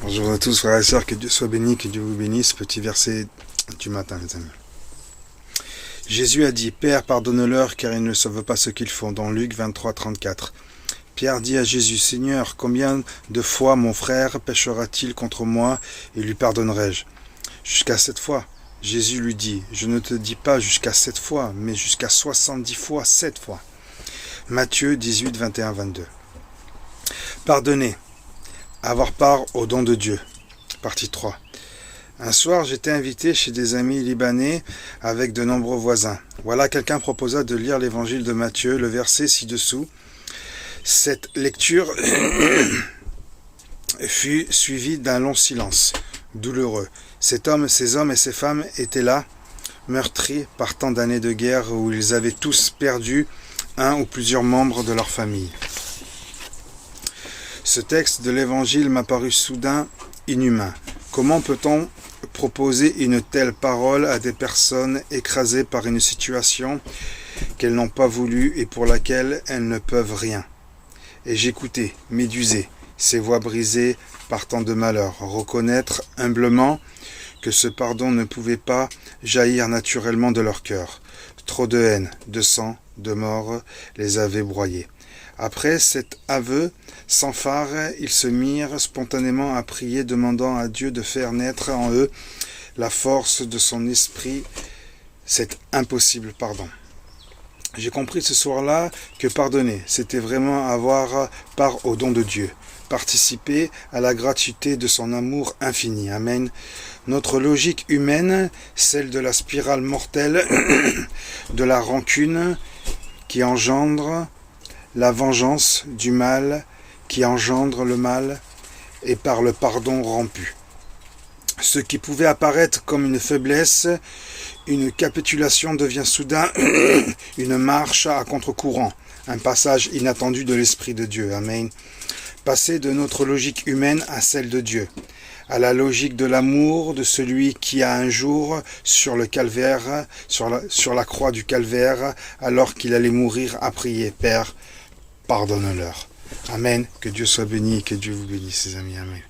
Bonjour à tous frères et sœurs, que Dieu soit béni, que Dieu vous bénisse. Petit verset du matin les amis. Jésus a dit, Père pardonne-leur car ils ne savent pas ce qu'ils font, dans Luc 23, 34. Pierre dit à Jésus, Seigneur, combien de fois mon frère péchera-t-il contre moi et lui pardonnerai-je? Jusqu'à 7 fois. Jésus lui dit, je ne te dis pas jusqu'à 7 fois, mais jusqu'à 70 fois 7 fois. Matthieu 18, 21, 22. Pardonner. Avoir part au don de Dieu. Partie 3. Un soir, j'étais invité chez des amis libanais avec de nombreux voisins. Voilà, quelqu'un proposa de lire l'évangile de Matthieu, le verset ci-dessous. Cette lecture fut suivie d'un long silence, douloureux. Ces hommes et ces femmes étaient là, meurtris par tant d'années de guerre où ils avaient tous perdu un ou plusieurs membres de leur famille. Ce texte de l'Évangile m'a paru soudain inhumain. Comment peut-on proposer une telle parole à des personnes écrasées par une situation qu'elles n'ont pas voulu et pour laquelle elles ne peuvent rien? Et j'écoutais, médusé, ces voix brisées par tant de malheurs, reconnaître humblement que ce pardon ne pouvait pas jaillir naturellement de leur cœur. Trop de haine, de sang, de mort les avait broyés. Après cet aveu sans phare, ils se mirent spontanément à prier, demandant à Dieu de faire naître en eux la force de son esprit, cet impossible pardon. J'ai compris ce soir-là que pardonner, c'était vraiment avoir part au don de Dieu, participer à la gratuité de son amour infini. Amen. Notre logique humaine, celle de la spirale mortelle, de la rancune qui engendre la vengeance du mal, qui engendre le mal, et par le pardon rompu. Ce qui pouvait apparaître comme une faiblesse, une capitulation devient soudain une marche à contre-courant, un passage inattendu de l'Esprit de Dieu. Amen. Passer de notre logique humaine à celle de Dieu, à la logique de l'amour de celui qui a un jour sur le calvaire, sur la croix du calvaire, alors qu'il allait mourir, a prié, Père, pardonne-leur. Amen. Que Dieu soit béni et que Dieu vous bénisse, les amis. Amen.